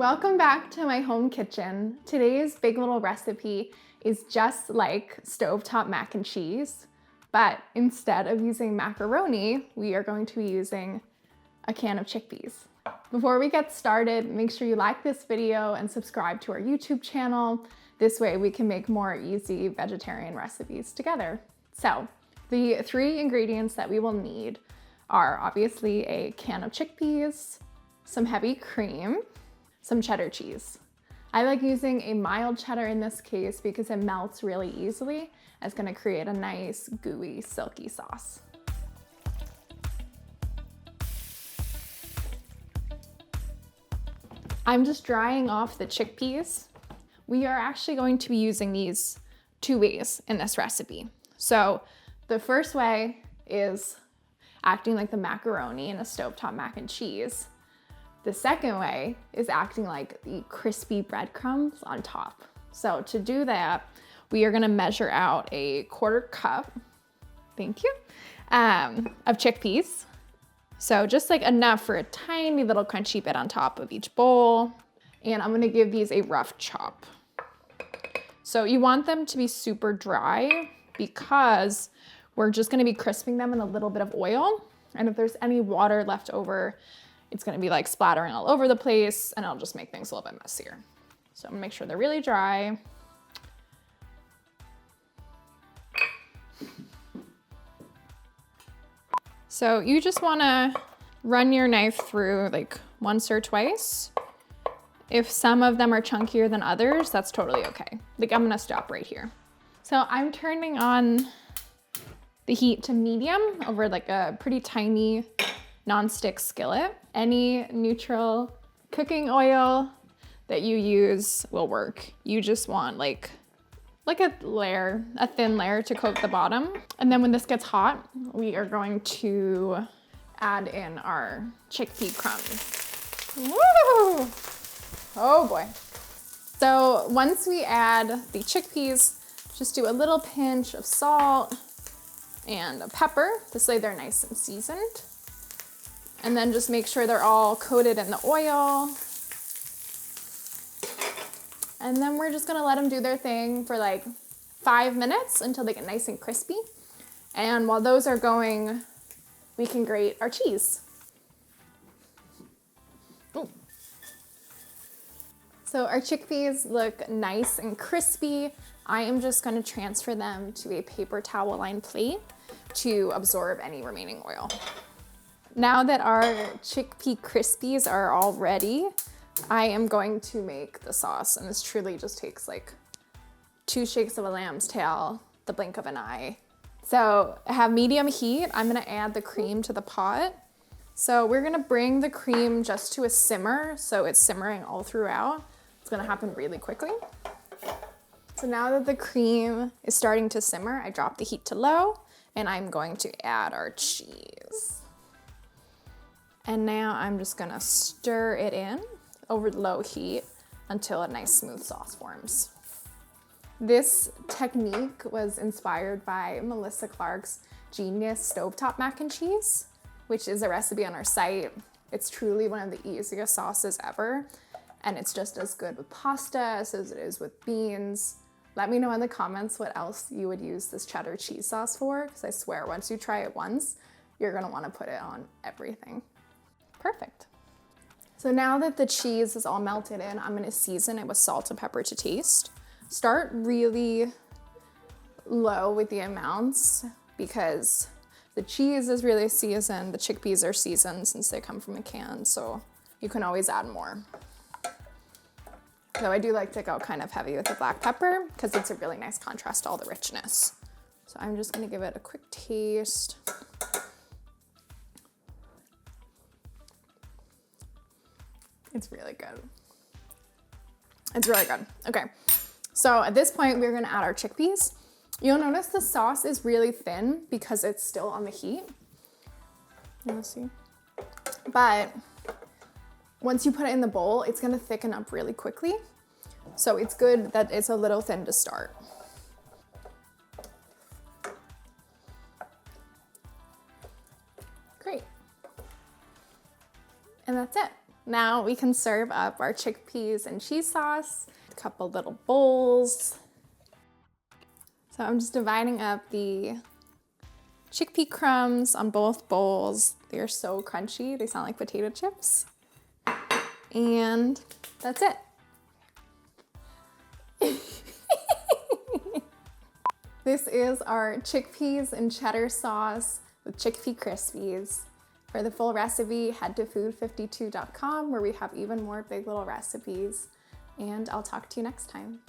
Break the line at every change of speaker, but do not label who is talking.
Welcome back to my home kitchen. Today's big little recipe is just like stovetop mac and cheese, but instead of using macaroni, we are going to be using a can of chickpeas. Before we get started, make sure you like this video and subscribe to our YouTube channel. This way we can make more easy vegetarian recipes together. So the three ingredients that we will need are obviously a can of chickpeas, some heavy cream, some cheddar cheese. I like using a mild cheddar in this case because it melts really easily. It's gonna create a nice, gooey, silky sauce. I'm just drying off the chickpeas. We are actually going to be using these two ways in this recipe. So the first way is acting like the macaroni in a stovetop mac and cheese. The second way is acting like the crispy breadcrumbs on top. So to do that, we are gonna measure out a 1/4 cup, thank you, of chickpeas. So just like enough for a tiny little crunchy bit on top of each bowl. And I'm gonna give these a rough chop. So you want them to be super dry because we're just gonna be crisping them in a little bit of oil. And if there's any water left over, it's gonna be like splattering all over the place and it'll just make things a little bit messier. So I'm gonna make sure they're really dry. So you just wanna run your knife through like once or twice. If some of them are chunkier than others, that's totally okay. Like I'm gonna stop right here. So I'm turning on the heat to medium over like a pretty tiny non-stick skillet. Any neutral cooking oil that you use will work. You just want like a layer, a thin layer to coat the bottom. And then when this gets hot, we are going to add in our chickpea crumbs. Woo! Oh boy. So once we add the chickpeas, just do a little pinch of salt and a pepper. This way they're nice and seasoned. And then just make sure they're all coated in the oil. And then we're just gonna let them do their thing for like 5 minutes until they get nice and crispy. And while those are going, we can grate our cheese. Ooh. So our chickpeas look nice and crispy. I am just gonna transfer them to a paper towel lined plate to absorb any remaining oil. Now that our chickpea crispies are all ready, I am going to make the sauce, and this truly just takes like 2 shakes of a lamb's tail, the blink of an eye. So I have medium heat. I'm gonna add the cream to the pot. So we're gonna bring the cream just to a simmer, so it's simmering all throughout. It's gonna happen really quickly. So now that the cream is starting to simmer, I drop the heat to low, and I'm going to add our cheese. And now I'm just gonna stir it in over low heat until a nice smooth sauce forms. This technique was inspired by Melissa Clark's Genius Stovetop Mac and Cheese, which is a recipe on our site. It's truly one of the easiest sauces ever, and it's just as good with pasta as it is with beans. Let me know in the comments what else you would use this cheddar cheese sauce for, because I swear once you try it once, you're gonna wanna put it on everything. Perfect. So now that the cheese is all melted in, I'm gonna season it with salt and pepper to taste. Start really low with the amounts because the cheese is really seasoned, the chickpeas are seasoned since they come from a can, so you can always add more. So I do like to go kind of heavy with the black pepper because it's a really nice contrast to all the richness. So I'm just gonna give it a quick taste. It's really good. It's really good. Okay, so at this point, we're gonna add our chickpeas. You'll notice the sauce is really thin because it's still on the heat. Let's see. But once you put it in the bowl, it's gonna thicken up really quickly. So it's good that it's a little thin to start. Great. And that's it. Now we can serve up our chickpeas and cheese sauce. A couple little bowls. So I'm just dividing up the chickpea crumbs on both bowls. They're so crunchy, they sound like potato chips. And that's it. This is our chickpeas and cheddar sauce with chickpea crispies. For the full recipe, head to food52.com where we have even more big little recipes. And I'll talk to you next time.